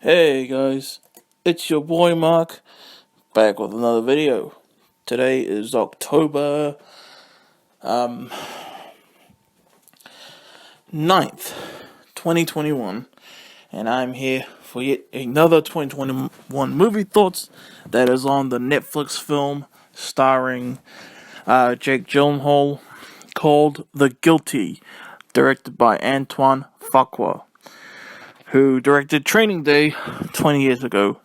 Hey guys, it's your boy Mark, back with another video. Today is October 9th, 2021, and I'm here for yet another 2021 movie thoughts that is on the Netflix film starring Jake Gyllenhaal called The Guilty, directed by Antoine Fuqua, who directed Training Day 20 years ago.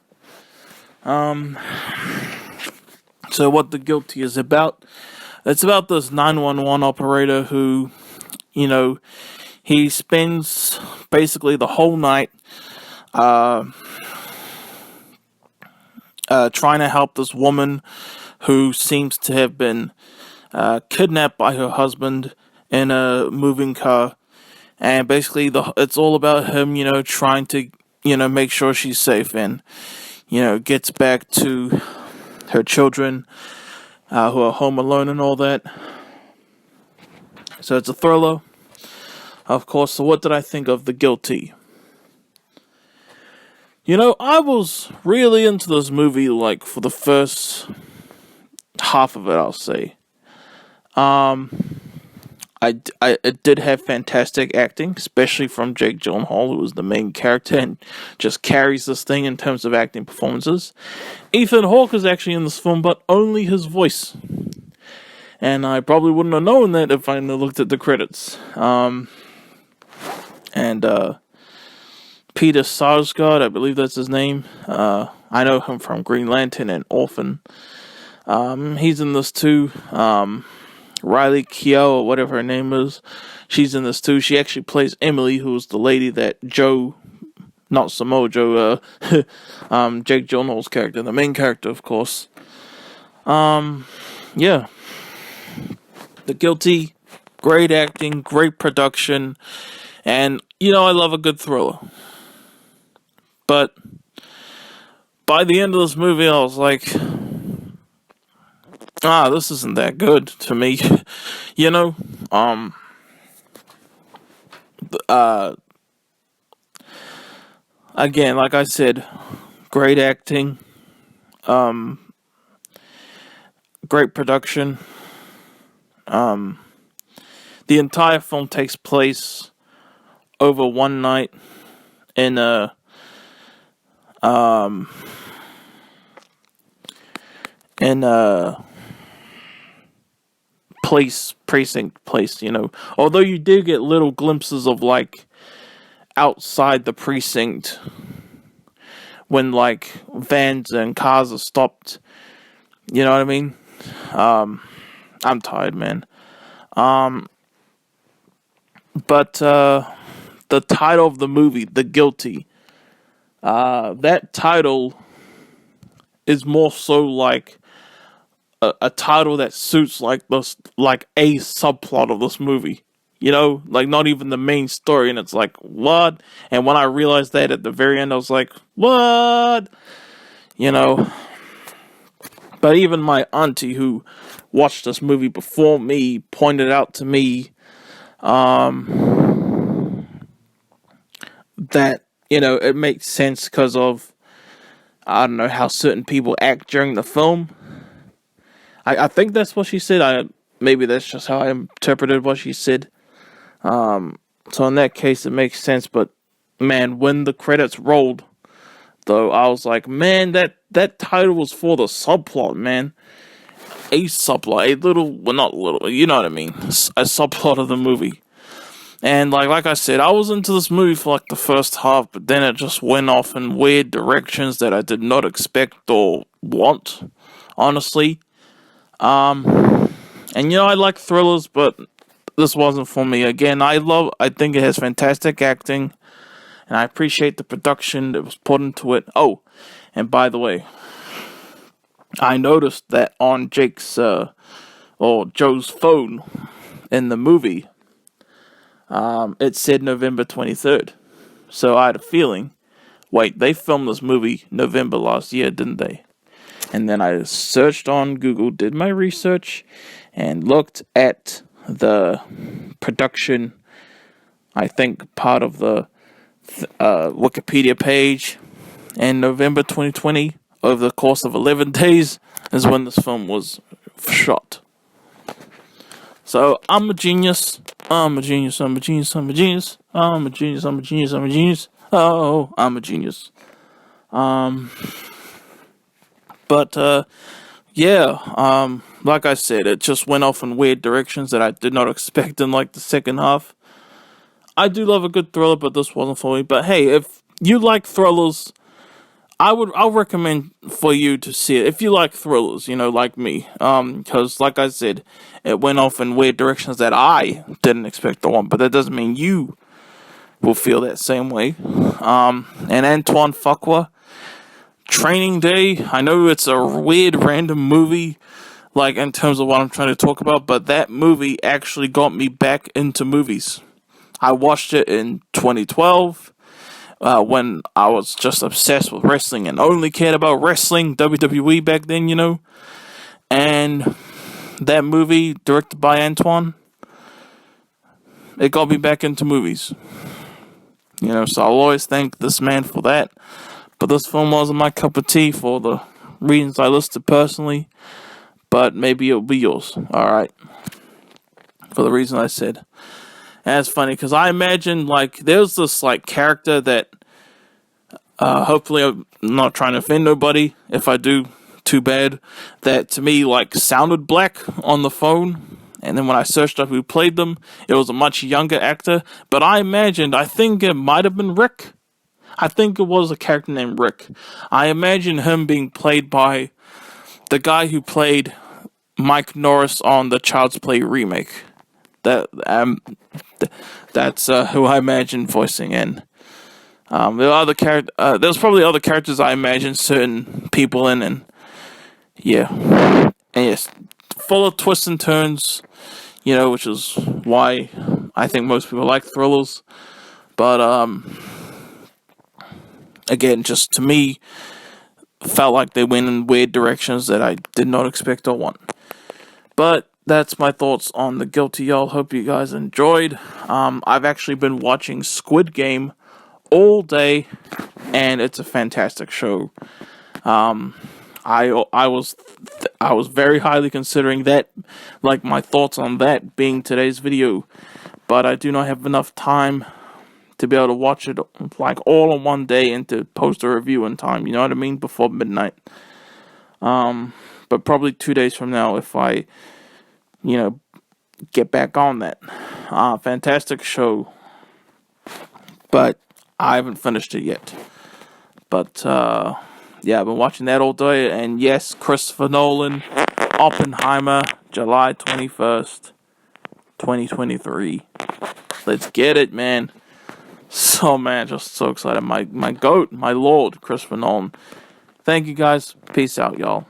So what The Guilty is about, it's about this 911 operator who, he spends basically the whole night trying to help this woman who seems to have been kidnapped by her husband in a moving car. And basically it's all about him, trying to, make sure she's safe and, gets back to her children who are home alone and all that. So it's a thriller, of course. So what did I think of The Guilty? I was really into this movie, like, for the first half of it, I'll say. It did have fantastic acting, especially from Jake Gyllenhaal, who was the main character and just carries this thing in terms of acting performances. Ethan Hawke is actually in this film, but only his voice. And I probably wouldn't have known that if I hadn't looked at the credits. Peter Sarsgaard, I believe that's his name. I know him from Green Lantern and Orphan. He's in this too. Riley Keough, or whatever her name is, she's in this too. She actually plays Emily, who's the lady that Joe, not Samoa Joe, Jake Gyllenhaal's character, the main character, of course. Yeah. The Guilty, great acting, great production, and, I love a good thriller. But by the end of this movie, I was like, this isn't that good to me. Again, like I said, great acting, great production. The entire film takes place over one night in a precinct place, Although you do get little glimpses of, like, outside the precinct when, like, vans and cars are stopped. You know what I mean? I'm tired, man. But the title of the movie, The Guilty, that title is more so like a title that suits like this, like a subplot of this movie. Like not even the main story, and it's like, what? And when I realized that at the very end, I was like, what? But even my auntie, who watched this movie before me, pointed out to me that, it makes sense because of, I don't know, how certain people act during the film. I think that's what she said. Maybe that's just how I interpreted what she said. So in that case, it makes sense. But, man, when the credits rolled, though, I was like, man, that title was for the subplot, man. A subplot, a little, well, not little, you know what I mean, a subplot of the movie. And like I said, I was into this movie for like the first half, but then it just went off in weird directions that I did not expect or want, honestly. And I like thrillers, but this wasn't for me. Again, I think it has fantastic acting, and I appreciate the production that was put into it. Oh, and by the way, I noticed that on Jake's, or Joe's phone in the movie, it said November 23rd. So I had a feeling, wait, they filmed this movie November last year, didn't they? And then I searched on Google, did my research, and looked at the production, I think part of the Wikipedia page, and November 2020, over the course of 11 days, is when this film was shot. So, I'm a genius. I'm a genius. I'm a genius. I'm a genius. I'm a genius. I'm a genius. I'm a genius. Oh, I'm a genius. But like I said, it just went off in weird directions that I did not expect in like the second half. I do love a good thriller, but this wasn't for me. But hey, if you like thrillers, I'll recommend for you to see it. If you like thrillers, like me. Because like I said, it went off in weird directions that I didn't expect to want, but that doesn't mean you will feel that same way. And Antoine Fuqua, Training Day. I know it's a weird random movie, like in terms of what I'm trying to talk about, but that movie actually got me back into movies. I watched it in 2012 when I was just obsessed with wrestling and only cared about wrestling, WWE back then, And that movie, directed by Antoine, it got me back into movies. So I'll always thank this man for that. But this film wasn't my cup of tea for the reasons I listed personally. But maybe it'll be yours, alright? For the reason I said. And it's funny, because I imagine, there's this, character that, hopefully I'm not trying to offend nobody. If I do, too bad. That, to me, sounded black on the phone. And then when I searched up who played them, it was a much younger actor. But I think it might have been Rick. I think it was a character named Rick. I imagine him being played by the guy who played Mike Norris on the Child's Play remake. That's who I imagine voicing in. There are other there's probably other characters I imagine certain people in, and yeah, and yes, full of twists and turns, which is why I think most people like thrillers. But again, just to me, felt like they went in weird directions that I did not expect or want. But that's my thoughts on The Guilty, y'all. Hope you guys enjoyed. I've actually been watching Squid Game all day, and it's a fantastic show. I was very highly considering that, my thoughts on that being today's video, but I do not have enough time to be able to watch it all in one day and to post a review in time. You know what I mean? Before midnight. But probably 2 days from now if I, get back on that. Fantastic show. But I haven't finished it yet. But, I've been watching that all day. And yes, Christopher Nolan, Oppenheimer, July 21st, 2023. Let's get it, man. So, man, just so excited. My GOAT, my Lord, Christopher Nolan. Thank you, guys. Peace out, y'all.